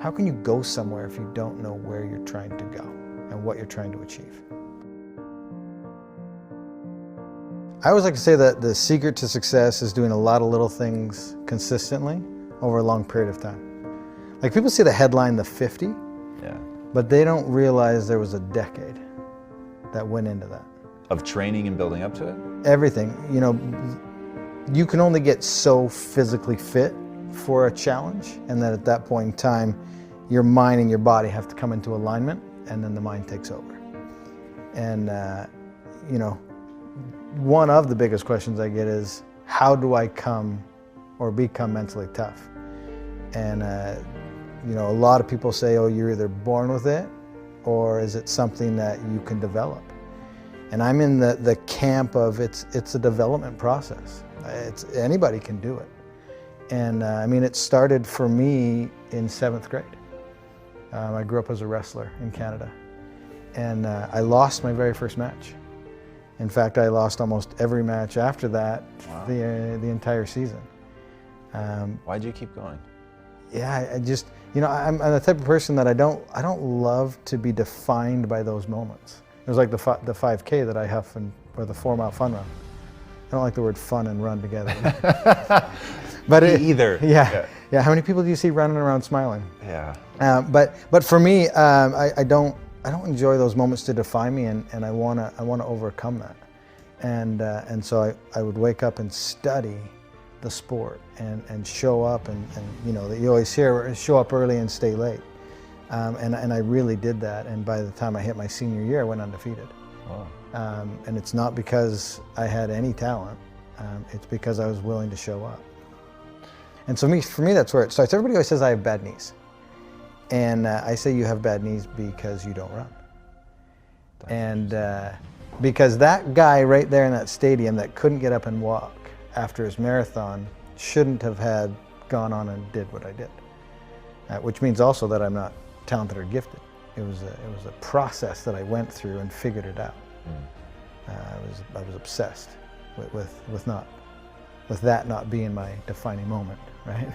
how can you go somewhere if you don't know where you're trying to go and what you're trying to achieve? I always like to say that the secret to success is doing a lot of little things consistently over a long period of time. Like, people see the headline, the 50, Yeah. but they don't realize there was a decade that went into that. Of training and building up to it? Everything, you know, you can only get so physically fit for a challenge, and then at that point in time, your mind and your body have to come into alignment, and then the mind takes over. And, you know, one of the biggest questions I get is, how do I come or become mentally tough? And, you know, a lot of people say, oh, you're either born with it, or is it something that you can develop? And I'm in the camp of it's a development process. Anybody can do it. And I mean, it started for me in 7th grade. I grew up as a wrestler in Canada. And I lost my very first match. In fact, I lost almost every match after that. Wow. the entire season. Why'd you keep going? Yeah, I just, you know, I'm the type of person that I don't love to be defined by those moments. It was like the 5K that I huff, or the 4-mile fun run. I don't like the word fun and run together. But either. Yeah. How many people do you see running around smiling? Yeah. But for me, I don't enjoy those moments to define me, and I wanna overcome that. And so I would wake up and study the sport and show up and you know, that you always hear, show up early and stay late. And I really did that, and by the time I hit my senior year, I went undefeated. Wow. And it's not because I had any talent, it's because I was willing to show up. And so for me, that's where it starts. Everybody always says I have bad knees. And I say you have bad knees because you don't run. And because that guy right there in that stadium that couldn't get up and walk after his marathon shouldn't have gone on and did what I did. Which means also that I'm not talented or gifted. It was a process that I went through and figured it out. I was obsessed with that not being my defining moment, right?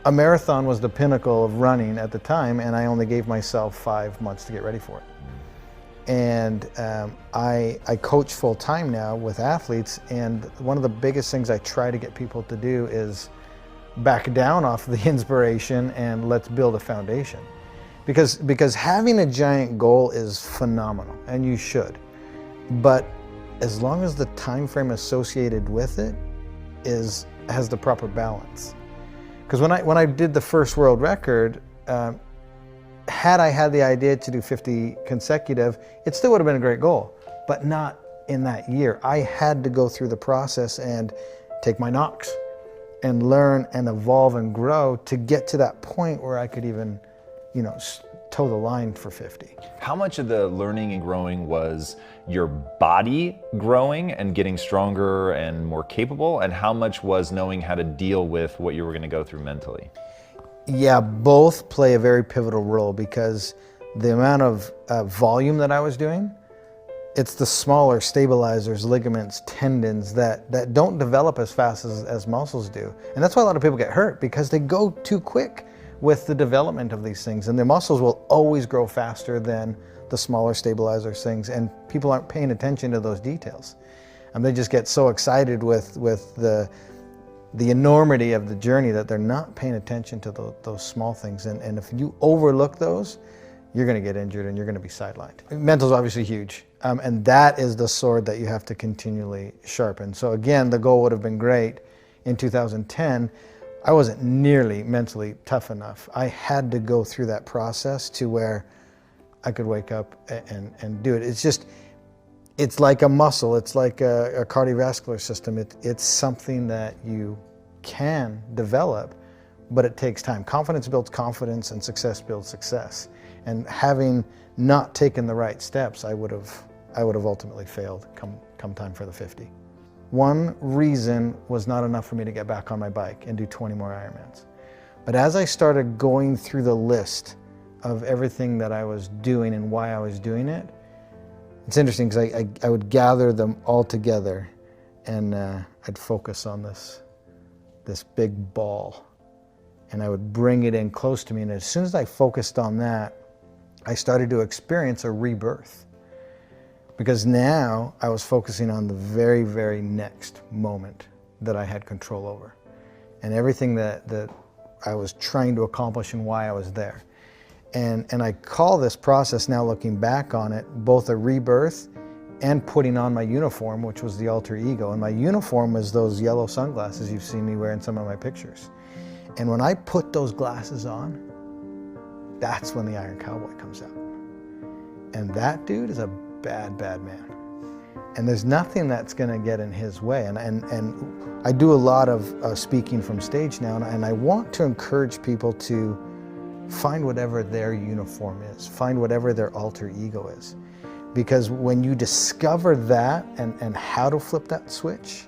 A marathon was the pinnacle of running at the time, and I only gave myself 5 months to get ready for it. And I coach full time now with athletes, and one of the biggest things I try to get people to do is back down off the inspiration and let's build a foundation. Because having a giant goal is phenomenal, and you should. But as long as the time frame associated with it has the proper balance. Because when I did the first world record, had I had the idea to do 50 consecutive, it still would have been a great goal, but not in that year. I had to go through the process and take my knocks and learn and evolve and grow to get to that point where I could even, you know, toe the line for 50. How much of the learning and growing was your body growing and getting stronger and more capable, and how much was knowing how to deal with what you were going to go through mentally? Yeah, both play a very pivotal role, because the amount of volume that I was doing, it's the smaller stabilizers, ligaments, tendons that don't develop as fast as muscles do. And that's why a lot of people get hurt, because they go too quick with the development of these things. And the muscles will always grow faster than the smaller stabilizers things, and people aren't paying attention to those details. And they just get so excited with the enormity of the journey that they're not paying attention to those small things. And if you overlook those, you're going to get injured and you're going to be sidelined. Mental is obviously huge, and that is the sword that you have to continually sharpen. So again, the goal would have been great in 2010. I wasn't nearly mentally tough enough. I had to go through that process to where I could wake up and do it. It's like a muscle. It's like a cardiovascular system. It's something that you can develop, but it takes time. Confidence builds confidence, and success builds success. And having not taken the right steps, I would have ultimately failed come time for the 50. One reason was not enough for me to get back on my bike and do 20 more Ironmans. But as I started going through the list of everything that I was doing and why I was doing it, it's interesting because I would gather them all together, and I'd focus on this big ball. and I would bring it in close to me. And as soon as I focused on that, I started to experience a rebirth. Because now I was focusing on the very, very next moment that I had control over. And everything that I was trying to accomplish and why I was there. And I call this process, now looking back on it, both a rebirth and putting on my uniform, which was the alter ego. And my uniform was those yellow sunglasses you've seen me wear in some of my pictures. And when I put those glasses on, that's when the Iron Cowboy comes out. And that dude is a bad, bad man. And there's nothing that's gonna get in his way. And I do a lot of speaking from stage now, and I want to encourage people to find whatever their uniform is, find whatever their alter ego is. Because when you discover that and how to flip that switch,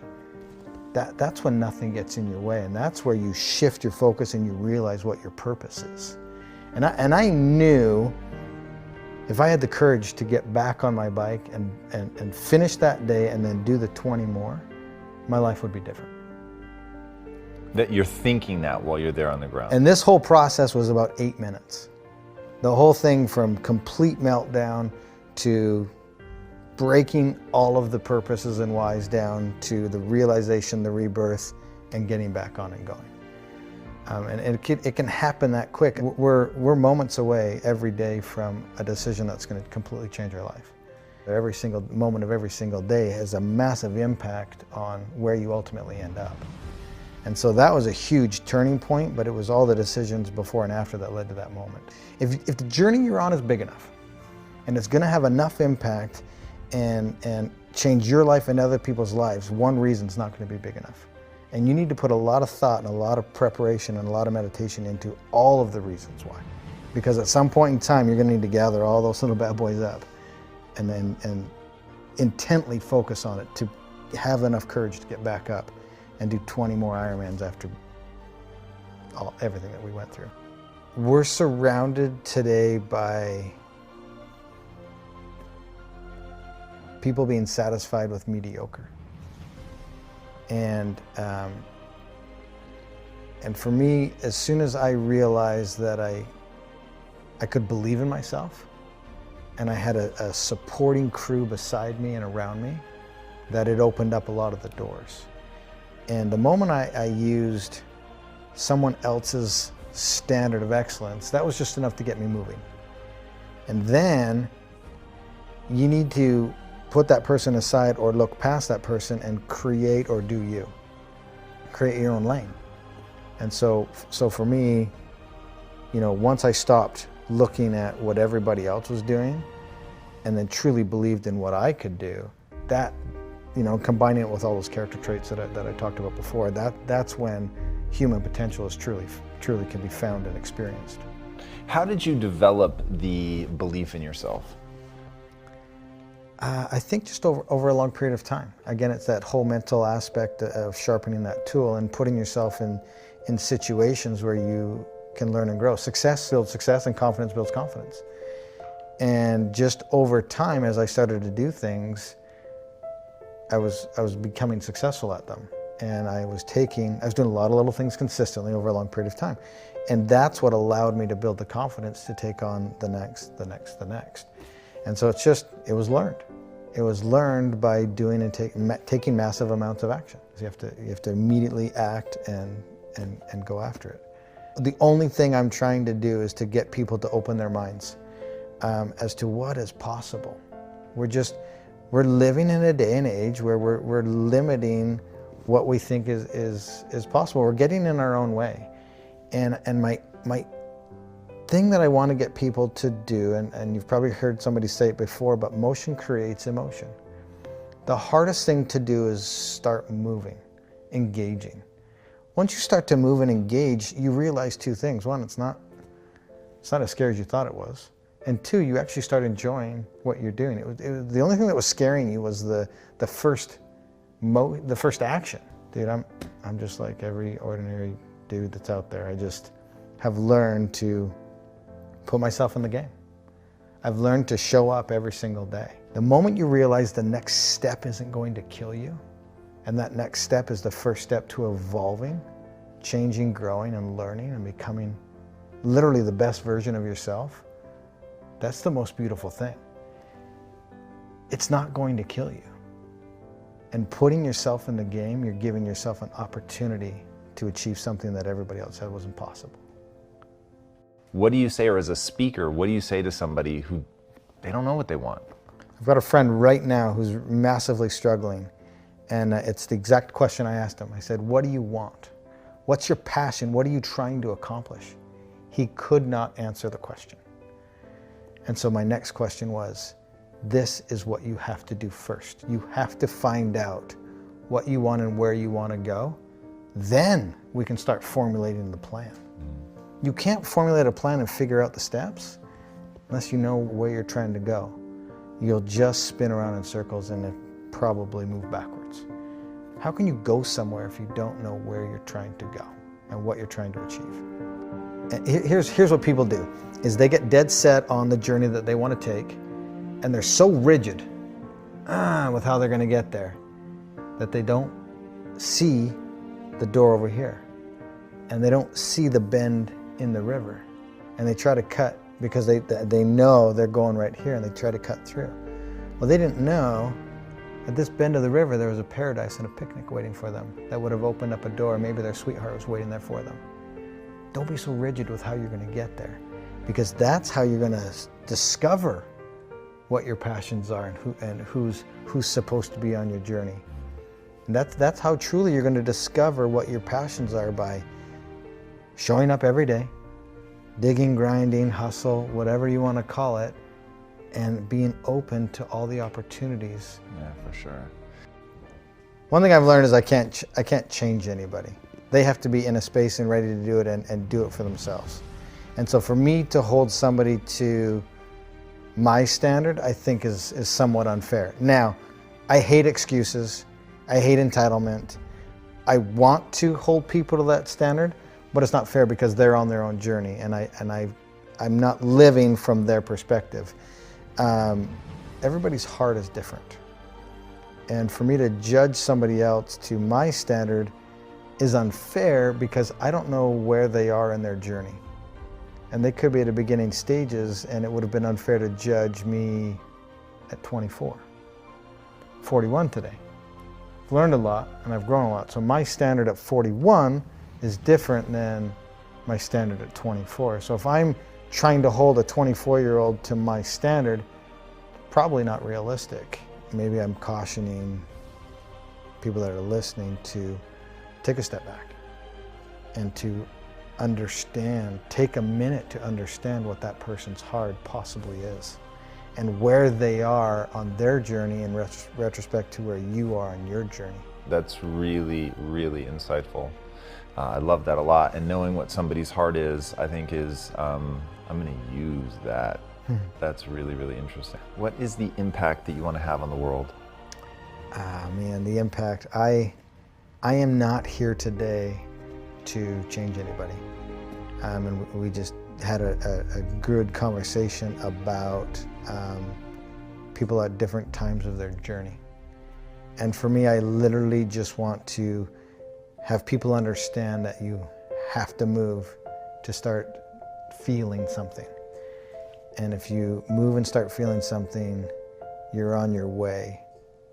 that's when nothing gets in your way. And that's where you shift your focus and you realize what your purpose is. And I knew if I had the courage to get back on my bike and finish that day and then do the 20 more, my life would be different. That you're thinking that while you're there on the ground. And this whole process was about 8 minutes. The whole thing from complete meltdown to breaking all of the purposes and whys down to the realization, the rebirth, and getting back on and going. And it can happen that quick. We're moments away every day from a decision that's going to completely change our life. Every single moment of every single day has a massive impact on where you ultimately end up. And so that was a huge turning point, but it was all the decisions before and after that led to that moment. If the journey you're on is big enough, and it's going to have enough impact and change your life and other people's lives, one reason's not going to be big enough. And you need to put a lot of thought and a lot of preparation and a lot of meditation into all of the reasons why. Because at some point in time, you're going to need to gather all those little bad boys up and intently focus on it to have enough courage to get back up and do 20 more Ironmans after everything that we went through. We're surrounded today by people being satisfied with mediocre. And for me, as soon as I realized that I could believe in myself and I had a supporting crew beside me and around me, that it opened up a lot of the doors. And the moment I used someone else's standard of excellence, that was just enough to get me moving. And then you need to put that person aside or look past that person and create or do you. Create your own lane. And so for me, once I stopped looking at what everybody else was doing and then truly believed in what I could do, that, combining it with all those character traits that I talked about before, that's when human potential is truly can be found and experienced. How did you develop the belief in yourself? I think just over a long period of time. Again, it's that whole mental aspect of sharpening that tool and putting yourself in situations where you can learn and grow. Success builds success and confidence builds confidence. And just over time, as I started to do things, I was becoming successful at them. And I was doing a lot of little things consistently over a long period of time. And that's what allowed me to build the confidence to take on the next. And so it was learned. It was learned by doing and taking massive amounts of action. You have to immediately act and go after it. The only thing I'm trying to do is to get people to open their minds as to what is possible. We're living in a day and age where we're limiting what we think is possible. We're getting in our own way. And my thing that I want to get people to do, and you've probably heard somebody say it before, but motion creates emotion. The hardest thing to do is start moving, engaging. Once you start to move and engage, you realize two things. One, it's not as scary as you thought it was. And two, you actually start enjoying what you're doing. It was the only thing that was scaring you was the first action. Dude, I'm just like every ordinary dude that's out there. I just have learned to put myself in the game. I've learned to show up every single day. The moment you realize the next step isn't going to kill you, and that next step is the first step to evolving, changing, growing, and learning and becoming literally the best version of yourself, that's the most beautiful thing. It's not going to kill you. And putting yourself in the game, you're giving yourself an opportunity to achieve something that everybody else said was impossible. What do you say, or as a speaker, what do you say to somebody who they don't know what they want? I've got a friend right now who's massively struggling, and it's the exact question I asked him. I said, what do you want? What's your passion? What are you trying to accomplish? He could not answer the question. And so my next question was, this is what you have to do first. You have to find out what you want and where you want to go. Then we can start formulating the plan. You can't formulate a plan and figure out the steps unless you know where you're trying to go. You'll just spin around in circles and probably move backwards. How can you go somewhere if you don't know where you're trying to go and what you're trying to achieve? And here's what people do, is they get dead set on the journey that they want to take, and they're so rigid with how they're going to get there that they don't see the door over here, and they don't see the bend in the river, and they try to cut because they know they're going right here, and they try to cut through. Well, they didn't know at this bend of the river there was a paradise and a picnic waiting for them that would have opened up a door. Maybe their sweetheart was waiting there for them. Don't be so rigid with how you're going to get there, because that's how you're going to discover what your passions are and who's supposed to be on your journey. And that's how truly you're going to discover what your passions are, by showing up every day, digging, grinding, hustle, whatever you want to call it, and being open to all the opportunities. Yeah, for sure. One thing I've learned is I can't change anybody. They have to be in a space and ready to do it and do it for themselves. And so for me to hold somebody to my standard, I think is somewhat unfair. Now, I hate excuses. I hate entitlement. I want to hold people to that standard, but it's not fair because they're on their own journey, and I'm not living from their perspective. Everybody's heart is different. And for me to judge somebody else to my standard is unfair because I don't know where they are in their journey. And they could be at the beginning stages, and it would have been unfair to judge me at 24. 41 today. I've learned a lot and I've grown a lot. So my standard at 41 is different than my standard at 24. So if I'm trying to hold a 24-year-old to my standard, probably not realistic. Maybe I'm cautioning people that are listening to take a step back and to understand, take a minute to understand what that person's heart possibly is and where they are on their journey in retrospect to where you are on your journey. That's really, really insightful. I love that a lot. And knowing what somebody's heart is, I think is, I'm going to use that. That's really, really interesting. What is the impact that you want to have on the world? Man, the impact. I am not here today to change anybody. And we just had a good conversation about people at different times of their journey. And for me, I literally just want to have people understand that you have to move to start feeling something. And if you move and start feeling something, you're on your way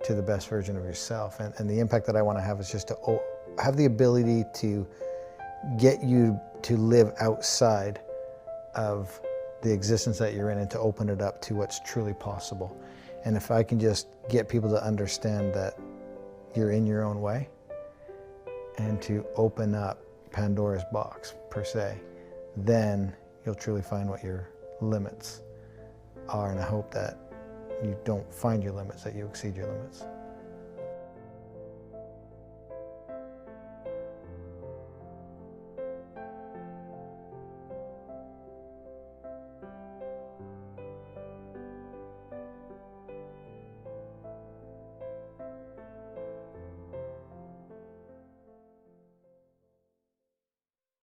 to the best version of yourself. And the impact that I want to have is just to have the ability to get you to live outside of the existence that you're in and to open it up to what's truly possible. And if I can just get people to understand that you're in your own way and to open up Pandora's box, per se, then you'll truly find what your limits are. And I hope that you don't find your limits, that you exceed your limits.